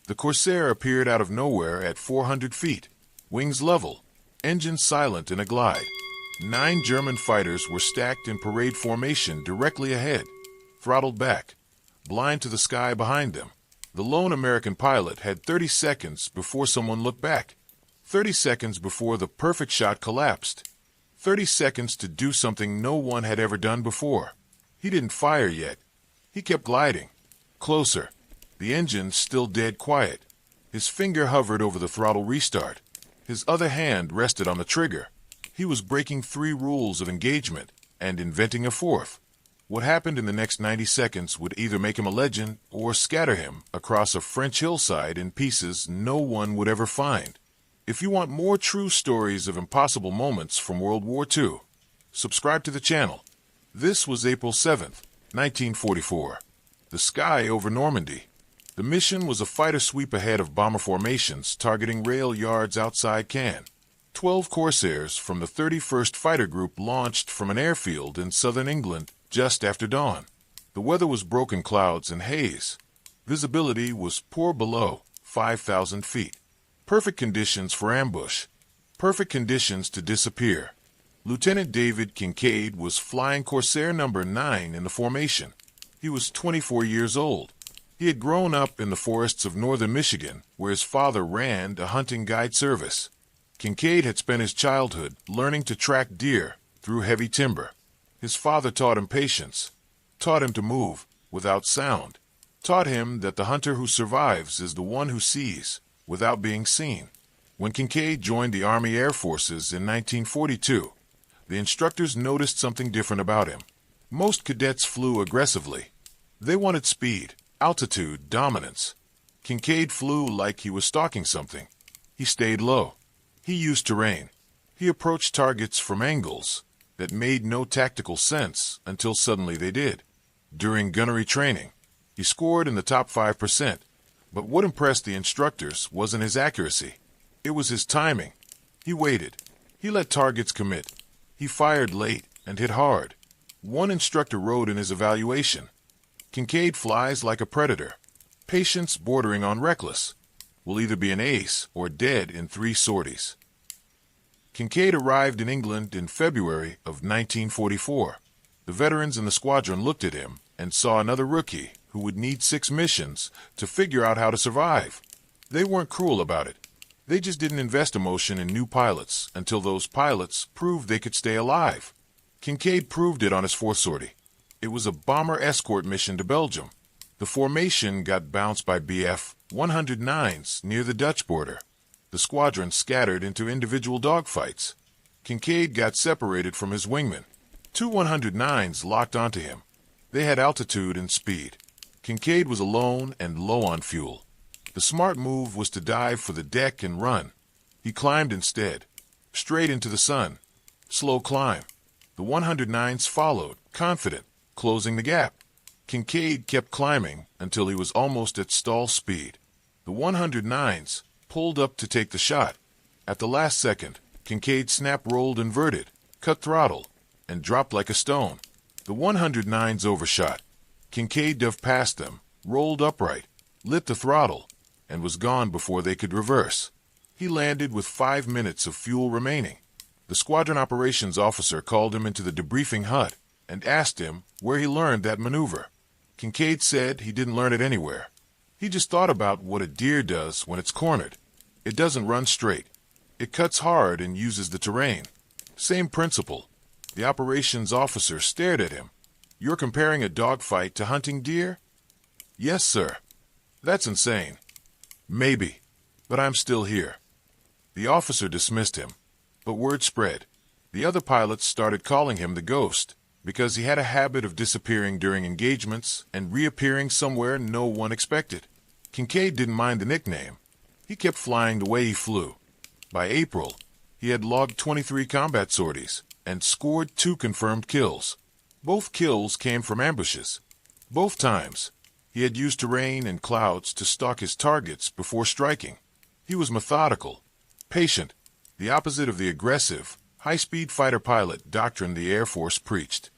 The Corsair appeared out of nowhere at 400 feet, wings level, engine silent in a glide. 9 German fighters were stacked in parade formation directly ahead, throttled back, blind to the sky behind them. The lone American pilot had 30 seconds before someone looked back, 30 seconds before the perfect shot collapsed, 30 seconds to do something no one had ever done before. He didn't fire yet. He kept gliding. Closer. The engine still dead quiet. His finger hovered over the throttle restart. His other hand rested on the trigger. He was breaking 3 rules of engagement and inventing a 4th. What happened in the next 90 seconds would either make him a legend or scatter him across a French hillside in pieces no one would ever find. If you want more true stories of impossible moments from World War II, subscribe to the channel. This was April 7th, 1944. The sky over Normandy. The mission was a fighter sweep ahead of bomber formations targeting rail yards outside Caen. 12 Corsairs from the 31st Fighter Group launched from an airfield in southern England just after dawn. The weather was broken clouds and haze. Visibility was poor below 5,000 feet. Perfect conditions for ambush. Perfect conditions to disappear. Lieutenant David Kincaid was flying Corsair number 9 in the formation. He was 24 years old. He had grown up in the forests of northern Michigan, where his father ran a hunting guide service. Kincaid had spent his childhood learning to track deer through heavy timber. His father taught him patience, taught him to move without sound, taught him that the hunter who survives is the one who sees without being seen. When Kincaid joined the Army Air Forces in 1942, the instructors noticed something different about him. Most cadets flew aggressively. They wanted speed, altitude, dominance. Kincaid flew like he was stalking something. He stayed low. He used terrain. He approached targets from angles that made no tactical sense until suddenly they did. During gunnery training, he scored in the top 5%. But what impressed the instructors wasn't his accuracy. It was his timing. He waited. He let targets commit. He fired late and hit hard. One instructor wrote in his evaluation, "Kincaid flies like a predator. Patience bordering on reckless. Will either be an ace or dead in 3 sorties." Kincaid arrived in England in February of 1944. The veterans in the squadron looked at him and saw another rookie who would need 6 missions to figure out how to survive. They weren't cruel about it. They just didn't invest emotion in new pilots until those pilots proved they could stay alive. Kincaid proved it on his 4th sortie. It was a bomber escort mission to Belgium. The formation got bounced by Bf 109s near the Dutch border. The squadron scattered into individual dogfights. Kincaid got separated from his wingmen. 2 109s locked onto him. They had altitude and speed. Kincaid was alone and low on fuel. The smart move was to dive for the deck and run. He climbed instead, straight into the sun. Slow climb. The 109s followed, confident, closing the gap. Kincaid kept climbing until he was almost at stall speed. The 109s pulled up to take the shot. At the last second, Kincaid snap-rolled inverted, cut throttle, and dropped like a stone. The 109s overshot. Kincaid dove past them, rolled upright, lit the throttle, and was gone before they could reverse. He landed with 5 minutes of fuel remaining. The squadron operations officer called him into the debriefing hut and asked him where he learned that maneuver. Kincaid said he didn't learn it anywhere. He just thought about what a deer does when it's cornered. It doesn't run straight. It cuts hard and uses the terrain. Same principle. The operations officer stared at him. "You're comparing a dogfight to hunting deer?" "Yes, sir." "That's insane." "Maybe, but I'm still here." The officer dismissed him, but word spread. The other pilots started calling him the Ghost because he had a habit of disappearing during engagements and reappearing somewhere no one expected. Kincaid didn't mind the nickname. He kept flying the way he flew. By April, he had logged 23 combat sorties and scored 2 confirmed kills. Both kills came from ambushes. Both times, he had used terrain and clouds to stalk his targets before striking. He was methodical, patient, the opposite of the aggressive, high-speed fighter pilot doctrine the Air Force preached.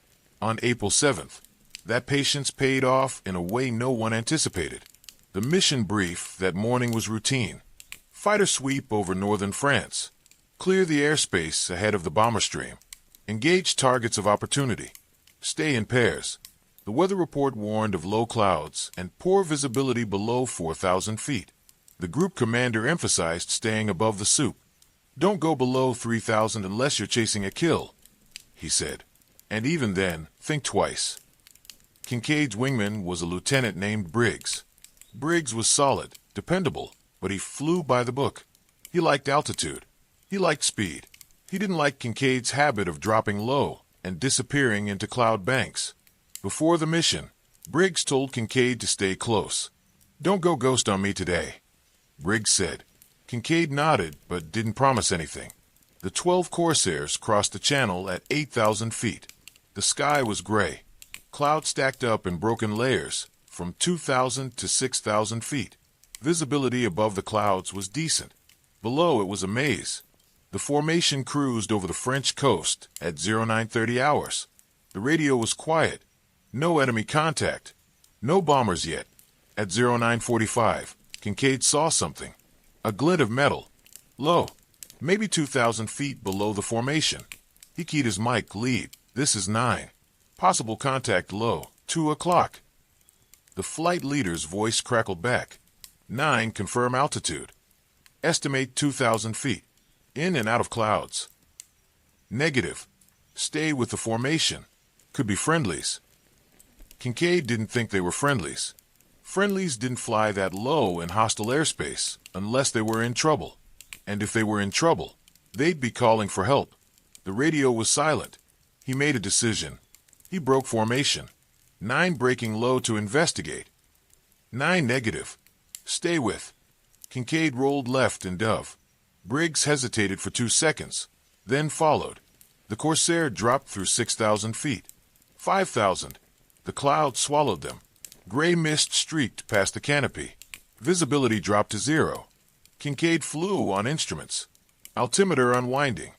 On April 7th, that patience paid off in a way no one anticipated. The mission brief that morning was routine. Fighter sweep over northern France. Clear the airspace ahead of the bomber stream. Engage targets of opportunity. Stay in pairs. The weather report warned of low clouds and poor visibility below 4,000 feet. The group commander emphasized staying above the soup. Don't go below 3,000 unless you're chasing a kill, he said. And even then, think twice. Kincaid's wingman was a lieutenant named Briggs. Briggs was solid, dependable, but he flew by the book. He liked altitude. He liked speed. He didn't like Kincaid's habit of dropping low and disappearing into cloud banks. Before the mission, Briggs told Kincaid to stay close. Don't go ghost on me today, Briggs said. Kincaid nodded, but didn't promise anything. The 12 Corsairs crossed the channel at 8,000 feet. The sky was gray. Clouds stacked up in broken layers from 2,000 to 6,000 feet. Visibility above the clouds was decent. Below it was a maze. The formation cruised over the French coast at 0930 hours. The radio was quiet. No enemy contact. No bombers yet. At 0945, Kincaid saw something. A glint of metal. Low. Maybe 2,000 feet below the formation. He keyed his mic lead. This is 9. Possible contact low. 2 o'clock. The flight leader's voice crackled back. 9, confirm altitude. Estimate 2,000 feet. In and out of clouds. Negative. Stay with the formation. Could be friendlies. Kincaid didn't think they were friendlies. Friendlies didn't fly that low in hostile airspace unless they were in trouble. And if they were in trouble, they'd be calling for help. The radio was silent. He made a decision. He broke formation. 9 breaking low to investigate. 9 negative. Stay with. Kincaid rolled left and dove. Briggs hesitated for 2 seconds, then followed. The Corsair dropped through 6,000 feet. 5,000. The clouds swallowed them. Gray mist streaked past the canopy. Visibility dropped to 0. Kincaid flew on instruments. Altimeter unwinding.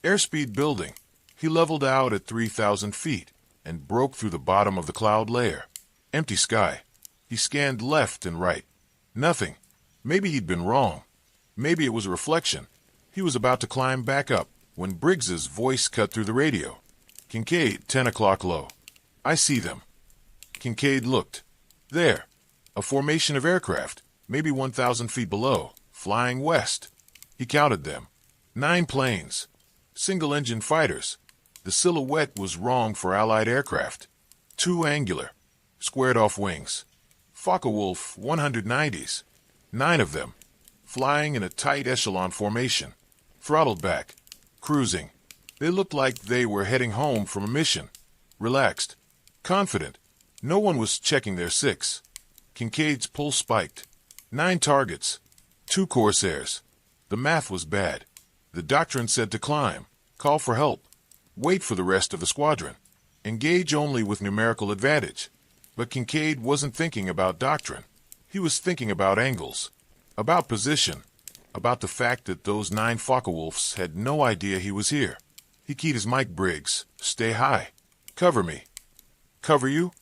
Airspeed building. He leveled out at 3,000 feet and broke through the bottom of the cloud layer. Empty sky. He scanned left and right. Nothing. Maybe he'd been wrong. Maybe it was a reflection. He was about to climb back up when Briggs's voice cut through the radio. Kincaid, 10 o'clock low. I see them. Kincaid looked. There. A formation of aircraft, maybe 1,000 feet below, flying west. He counted them. 9 planes. Single-engine fighters. The silhouette was wrong for Allied aircraft. 2 angular. Squared-off wings. Focke-Wulf 190s. 9 of them. Flying in a tight echelon formation. Throttled back. Cruising. They looked like they were heading home from a mission. Relaxed. Confident. No one was checking their 6. Kincaid's pulse spiked. 9 targets. 2 Corsairs. The math was bad. The doctrine said to climb. Call for help. Wait for the rest of the squadron. Engage only with numerical advantage. But Kincaid wasn't thinking about doctrine. He was thinking about angles. About position. About the fact that those 9 Focke-Wulfs had no idea he was here. He keyed his mic. Briggs, stay high. Cover me. Cover you?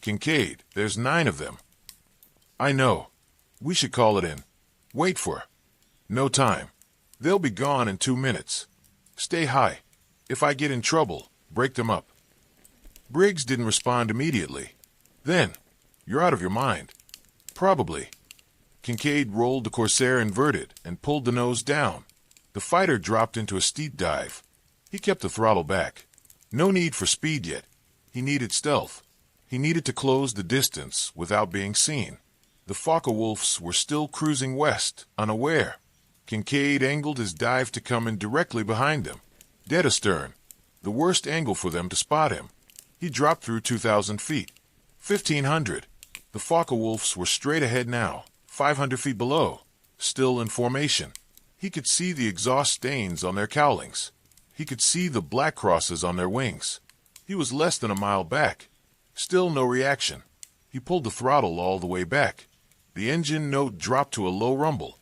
Kincaid, there's 9 of them. I know. We should call it in. Wait for. No time. They'll be gone in 2 minutes. Stay high. If I get in trouble, break them up. Briggs didn't respond immediately. Then, you're out of your mind. Probably. Kincaid rolled the Corsair inverted and pulled the nose down. The fighter dropped into a steep dive. He kept the throttle back. No need for speed yet. He needed stealth. He needed to close the distance without being seen. The Focke-Wulfs were still cruising west, unaware. Kincaid angled his dive to come in directly behind them. Dead astern. The worst angle for them to spot him. He dropped through 2,000 feet. 1,500. The Focke-Wulfs were straight ahead now, 500 feet below, still in formation. He could see the exhaust stains on their cowlings. He could see the black crosses on their wings. He was less than a mile back. Still no reaction. He pulled the throttle all the way back. The engine note dropped to a low rumble.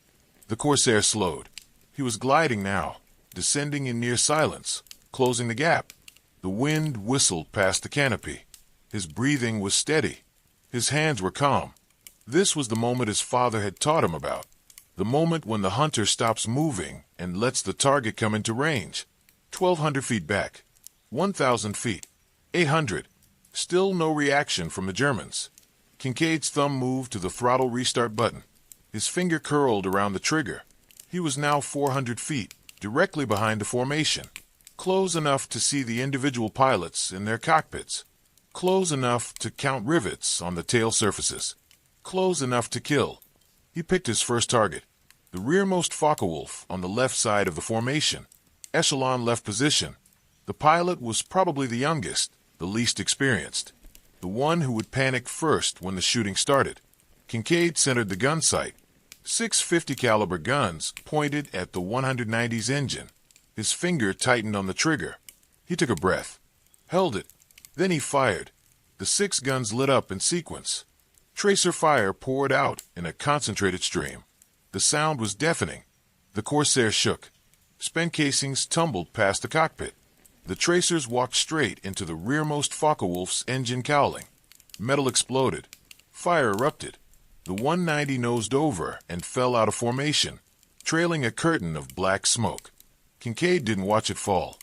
The Corsair slowed. He was gliding now, descending in near silence, closing the gap. The wind whistled past the canopy. His breathing was steady. His hands were calm. This was the moment his father had taught him about. The moment when the hunter stops moving and lets the target come into range. 1,200 feet back. 1,000 feet. 800. Still no reaction from the Germans. Kincaid's thumb moved to the throttle restart button. His finger curled around the trigger. He was now 400 feet, directly behind the formation. Close enough to see the individual pilots in their cockpits. Close enough to count rivets on the tail surfaces. Close enough to kill. He picked his first target. The rearmost Focke-Wulf on the left side of the formation. Echelon left position. The pilot was probably the youngest, the least experienced. The one who would panic first when the shooting started. Kincaid centered the gun sight. 650 caliber guns pointed at the 190's engine. His finger tightened on the trigger. He took a breath. Held it. Then he fired. The 6 guns lit up in sequence. Tracer fire poured out in a concentrated stream. The sound was deafening. The Corsair shook. Spent casings tumbled past the cockpit. The tracers walked straight into the rearmost Focke-Wulf's engine cowling. Metal exploded. Fire erupted. The 190 nosed over and fell out of formation, trailing a curtain of black smoke. Kincaid didn't watch it fall.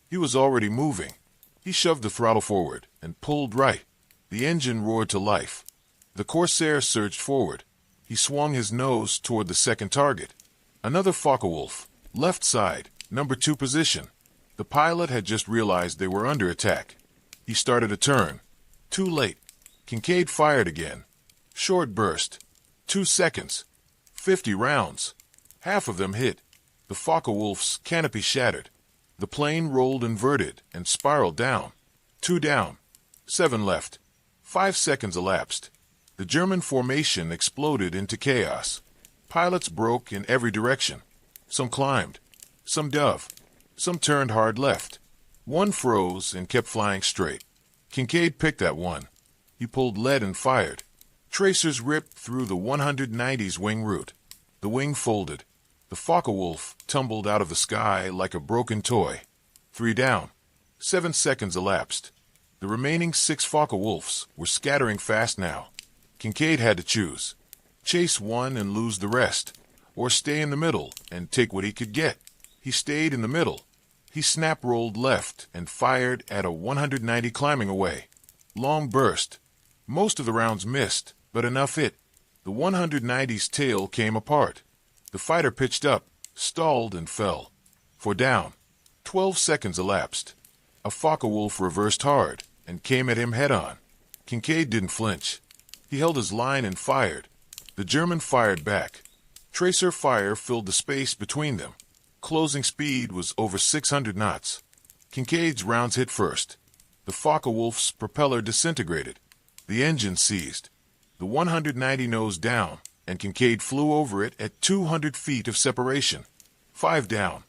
He was already moving. He shoved the throttle forward and pulled right. The engine roared to life. The Corsair surged forward. He swung his nose toward the second target. Another Focke-Wulf, left side, number 2 position. The pilot had just realized they were under attack. He started a turn. Too late. Kincaid fired again. Short burst. 2 seconds. 50 rounds. Half of them hit. The Focke-Wulf's canopy shattered. The plane rolled inverted and spiraled down. 2 down. 7 left. 5 seconds elapsed. The German formation exploded into chaos. Pilots broke in every direction. Some climbed. Some dove. Some turned hard left. One froze and kept flying straight. Kincaid picked that one. He pulled lead and fired. Tracers ripped through the 190's wing root. The wing folded. The Focke-Wulf tumbled out of the sky like a broken toy. 3 down. 7 seconds elapsed. The remaining 6 Focke-Wulfs were scattering fast now. Kincaid had to choose. Chase one and lose the rest, or stay in the middle and take what he could get. He stayed in the middle. He snap-rolled left and fired at a 190 climbing away. Long burst. Most of the rounds missed, but enough hit. The 190's tail came apart. The fighter pitched up, stalled, and fell. 4 down. 12 seconds elapsed. A Focke-Wulf reversed hard and came at him head-on. Kincaid didn't flinch. He held his line and fired. The German fired back. Tracer fire filled the space between them. Closing speed was over 600 knots. Kincaid's rounds hit first. The Focke-Wulf's propeller disintegrated. The engine seized. The 190 nosed down, and Kincaid flew over it at 200 feet of separation. 5 down.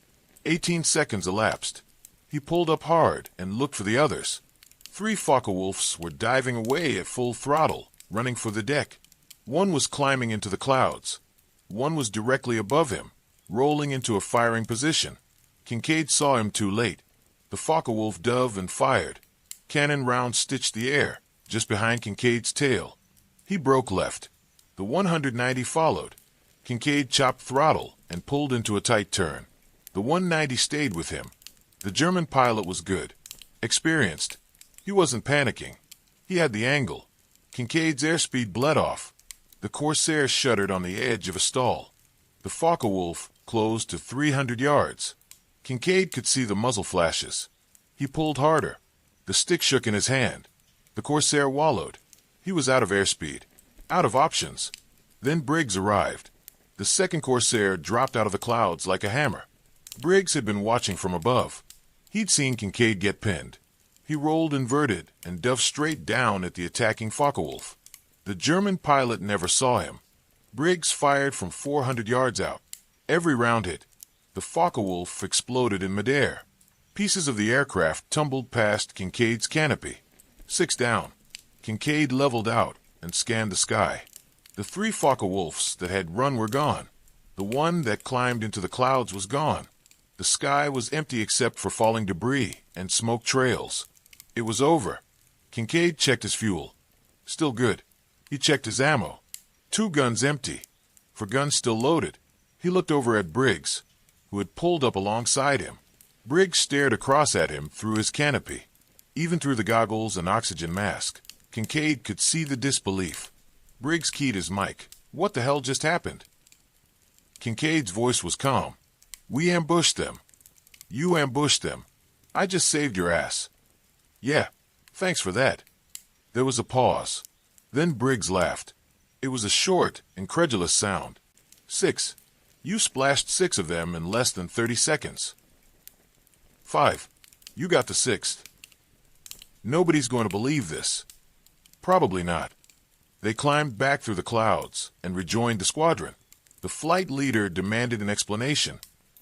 18 seconds elapsed. He pulled up hard and looked for the others. 3 Focke-Wulfs were diving away at full throttle, running for the deck. One was climbing into the clouds. One was directly above him, rolling into a firing position. Kincaid saw him too late. The Focke-Wulf dove and fired. Cannon rounds stitched the air, just behind Kincaid's tail. He broke left. The 190 followed. Kincaid chopped throttle and pulled into a tight turn. The 190 stayed with him. The German pilot was good, experienced. He wasn't panicking. He had the angle. Kincaid's airspeed bled off. The Corsair shuddered on the edge of a stall. The Focke-Wulf closed to 300 yards. Kincaid could see the muzzle flashes. He pulled harder. The stick shook in his hand. The Corsair wallowed. He was out of airspeed, out of options. Then Briggs arrived. The second Corsair dropped out of the clouds like a hammer. Briggs had been watching from above. He'd seen Kincaid get pinned. He rolled inverted and dove straight down at the attacking Focke-Wulf. The German pilot never saw him. Briggs fired from 400 yards out. Every round hit. The Focke-Wulf exploded in midair. Pieces of the aircraft tumbled past Kincaid's canopy. 6 down. Kincaid leveled out and scanned the sky. The 3 Focke-Wulfs that had run were gone. The one that climbed into the clouds was gone. The sky was empty except for falling debris and smoke trails. It was over. Kincaid checked his fuel. Still good. He checked his ammo. Two guns empty. For guns still loaded. He looked over at Briggs, who had pulled up alongside him. Briggs stared across at him through his canopy. Even through the goggles and oxygen mask, Kincaid could see the disbelief. Briggs keyed his mic. What the hell just happened? Kincaid's voice was calm. We ambushed them. You ambushed them. I just saved your ass. Yeah, thanks for that. There was a pause. Then Briggs laughed. It was a short, incredulous sound. 6. You splashed 6 of them in less than 30 seconds. 5. You got the 6th. Nobody's going to believe this. Probably not. They climbed back through the clouds and rejoined the squadron. The flight leader demanded an explanation.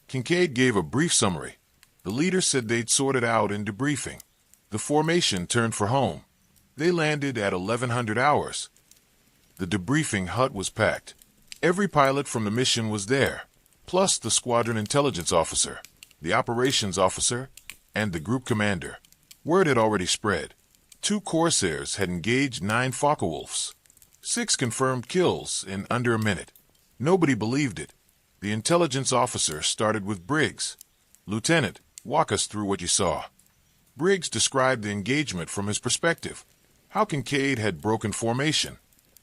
Kincaid gave a brief summary. The leader said they'd sorted out in debriefing. The formation turned for home. They landed at 1100 hours. The debriefing hut was packed. Every pilot from the mission was there, plus the squadron intelligence officer, the operations officer, and the group commander. Word had already spread. 2 Corsairs had engaged 9 Focke-Wulfs. 6 confirmed kills in under a minute. Nobody believed it. The intelligence officer started with Briggs. Lieutenant, walk us through what you saw. Briggs described the engagement from his perspective. How Kincaid had broken formation.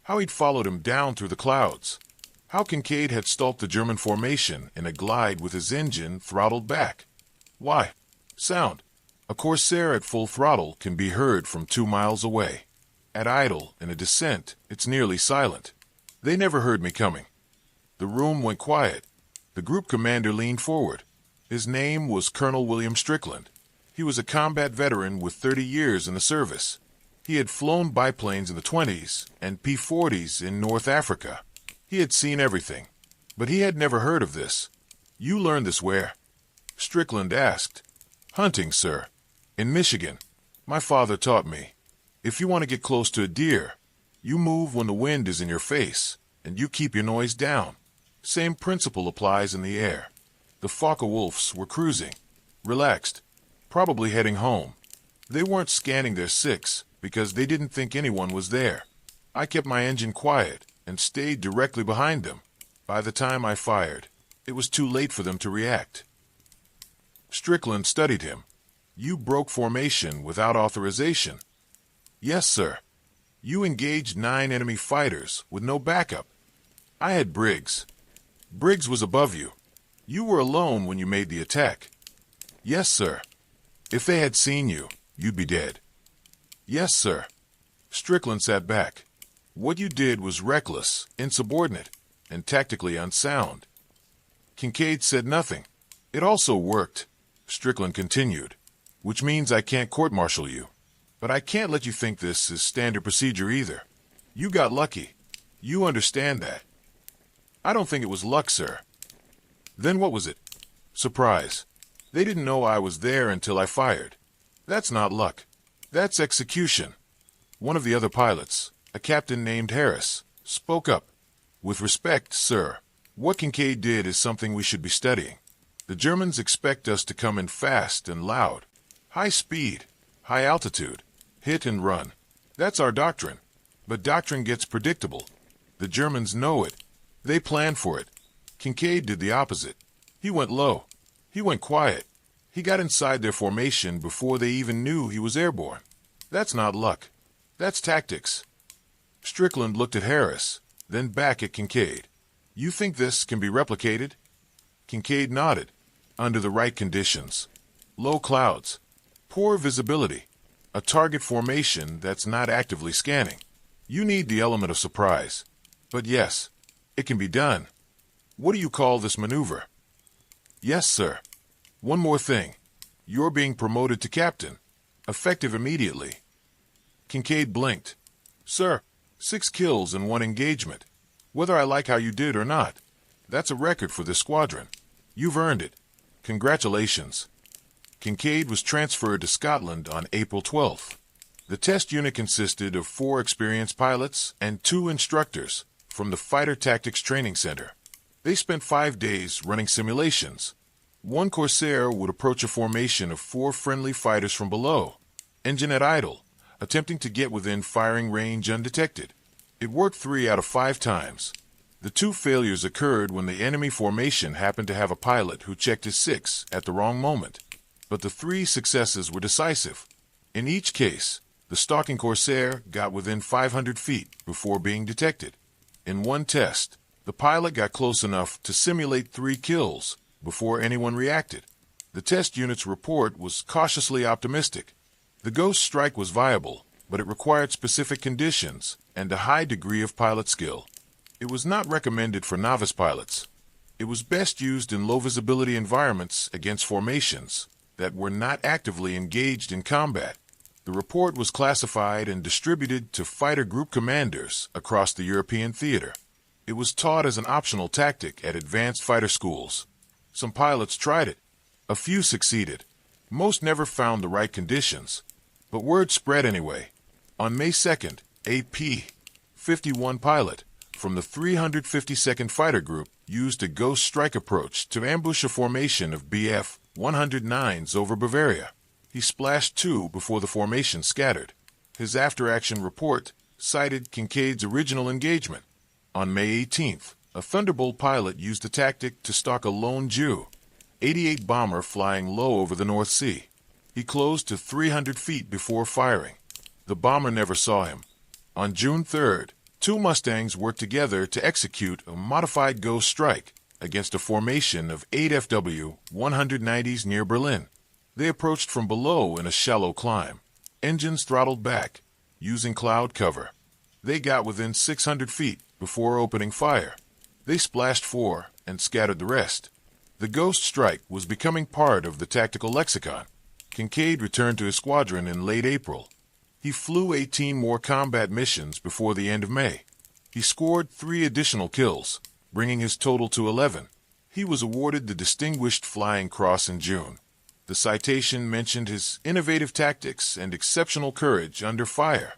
How he'd followed him down through the clouds. How Kincaid had stalked the German formation in a glide with his engine throttled back. Why? Sound. A Corsair at full throttle can be heard from 2 miles away. At idle, in a descent, it's nearly silent. They never heard me coming. The room went quiet. The group commander leaned forward. His name was Colonel William Strickland. He was a combat veteran with 30 years in the service. He had flown biplanes in the 20s and P-40s in North Africa. He had seen everything, but he had never heard of this. You learned this where? Strickland asked. Hunting, sir. In Michigan. My father taught me. If you want to get close to a deer, you move when the wind is in your face, and you keep your noise down. Same principle applies in the air. The Focke-Wulfs were cruising, relaxed, probably heading home. They weren't scanning their 6 because they didn't think anyone was there. I kept my engine quiet and stayed directly behind them. By the time I fired, it was too late for them to react. Strickland studied him. You broke formation without authorization. Yes, sir. You engaged 9 enemy fighters with no backup. I had Briggs. Briggs was above you. You were alone when you made the attack. Yes, sir. If they had seen you, you'd be dead. Yes, sir. Strickland sat back. What you did was reckless, insubordinate, and tactically unsound. Kincaid said nothing. It also worked, Strickland continued, which means I can't court-martial you. But I can't let you think this is standard procedure either. You got lucky. You understand that. I don't think it was luck, sir. Then what was it? Surprise. They didn't know I was there until I fired. That's not luck. That's execution. One of the other pilots, a captain named Harris, spoke up. With respect, sir, what Kincaid did is something we should be studying. The Germans expect us to come in fast and loud. High speed, high altitude, hit and run. That's our doctrine. But doctrine gets predictable. The Germans know it. They plan for it. Kincaid did the opposite. He went low. He went quiet. He got inside their formation before they even knew he was airborne. That's not luck. That's tactics. Strickland looked at Harris, then back at Kincaid. You think this can be replicated? Kincaid nodded. Under the right conditions. Low clouds. Poor visibility. A target formation that's not actively scanning. You need the element of surprise. But yes, it can be done. What do you call this maneuver? Yes, sir. One more thing. You're being promoted to captain. Effective immediately. Kincaid blinked. Sir, 6 kills in 1 engagement. Whether I like how you did or not, that's a record for this squadron. You've earned it. Congratulations. Kincaid was transferred to Scotland on April 12th. The test unit consisted of 4 experienced pilots and 2 instructors from the Fighter Tactics Training Center. They spent 5 days running simulations. 1 Corsair would approach a formation of 4 friendly fighters from below, engine at idle, attempting to get within firing range undetected. It worked 3 out of 5 times. The 2 failures occurred when the enemy formation happened to have a pilot who checked his 6 at the wrong moment. But the 3 successes were decisive. In each case, the stalking Corsair got within 500 feet before being detected. In one test, the pilot got close enough to simulate 3 kills before anyone reacted. The test unit's report was cautiously optimistic. The Ghost Strike was viable, but it required specific conditions and a high degree of pilot skill. It was not recommended for novice pilots. It was best used in low-visibility environments against formations that were not actively engaged in combat. The report was classified and distributed to fighter group commanders across the European theater. It was taught as an optional tactic at advanced fighter schools. Some pilots tried it. A few succeeded. Most never found the right conditions. But word spread anyway. On May 2nd, a P-51 pilot from the 352nd Fighter Group used a Ghost Strike approach to ambush a formation of Bf-109s over Bavaria. He splashed 2 before the formation scattered. His after-action report cited Kincaid's original engagement. On May 18th, a Thunderbolt pilot used a tactic to stalk a lone Ju-88 bomber flying low over the North Sea. He closed to 300 feet before firing. The bomber never saw him. On June 3rd, 2 Mustangs worked together to execute a modified Ghost Strike against a formation of 8 FW-190s near Berlin. They approached from below in a shallow climb. Engines throttled back, using cloud cover. They got within 600 feet before opening fire. They splashed 4 and scattered the rest. The Ghost Strike was becoming part of the tactical lexicon. Kincaid returned to his squadron in late April. He flew 18 more combat missions before the end of May. He scored 3 additional kills, bringing his total to 11. He was awarded the Distinguished Flying Cross in June. The citation mentioned his innovative tactics and exceptional courage under fire.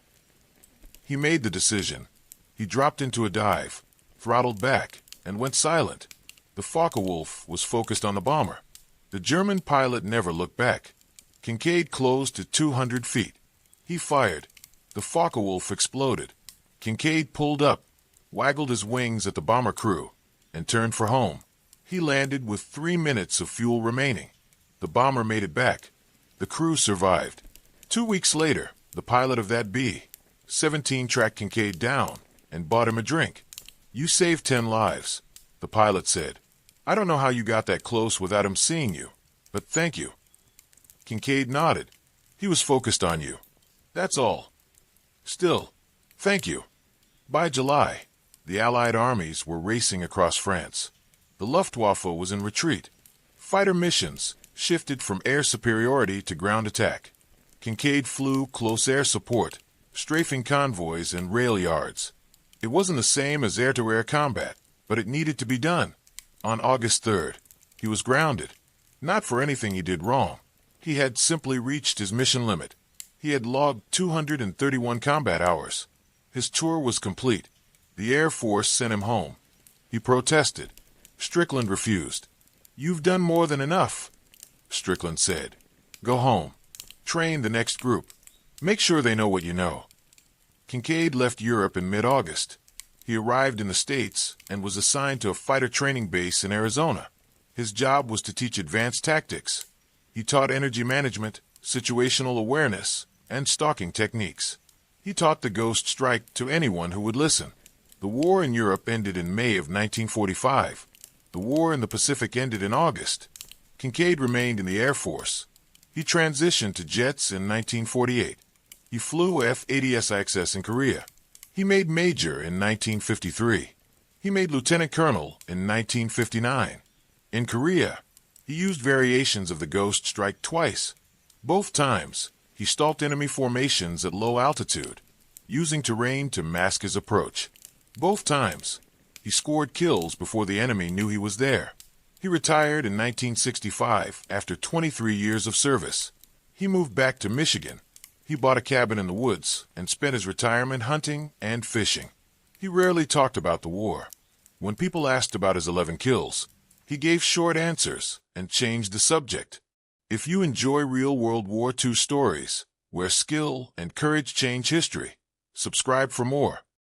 He made the decision. He dropped into a dive, throttled back, and went silent. The Focke-Wulf was focused on the bomber. The German pilot never looked back. Kincaid closed to 200 feet. He fired. The Focke-Wulf exploded. Kincaid pulled up, waggled his wings at the bomber crew, and turned for home. He landed with 3 minutes of fuel remaining. The bomber made it back. The crew survived. 2 weeks later, the pilot of that B-17 tracked Kincaid down and bought him a drink. "You saved 10 lives," the pilot said. "I don't know how you got that close without him seeing you, but thank you." Kincaid nodded. "He was focused on you. That's all. Still, thank you." By July, the Allied armies were racing across France. The Luftwaffe was in retreat. Fighter missions shifted from air superiority to ground attack. Kincaid flew close air support, strafing convoys and rail yards. It wasn't the same as air-to-air combat, but it needed to be done. On August 3rd, he was grounded. Not for anything he did wrong. He had simply reached his mission limit. He had logged 231 combat hours. His tour was complete. The Air Force sent him home. He protested. Strickland refused. "You've done more than enough," Strickland said. "Go home. Train the next group. Make sure they know what you know." Kincaid left Europe in mid-August. He arrived in the States and was assigned to a fighter training base in Arizona. His job was to teach advanced tactics. He taught energy management, situational awareness, and stalking techniques. He taught the Ghost Strike to anyone who would listen. The war in Europe ended in May of 1945. The war in the Pacific ended in August. Kincaid remained in the Air Force. He transitioned to jets in 1948. He flew F-80SIXS in Korea. He made Major in 1953. He made Lieutenant Colonel in 1959. In Korea, he used variations of the Ghost Strike twice. Both times, he stalked enemy formations at low altitude, using terrain to mask his approach. Both times, he scored kills before the enemy knew he was there. He retired in 1965 after 23 years of service. He moved back to Michigan. He bought a cabin in the woods and spent his retirement hunting and fishing. He rarely talked about the war. When people asked about his 11 kills, he gave short answers and changed the subject. If you enjoy real World War II stories, where skill and courage change history, subscribe for more.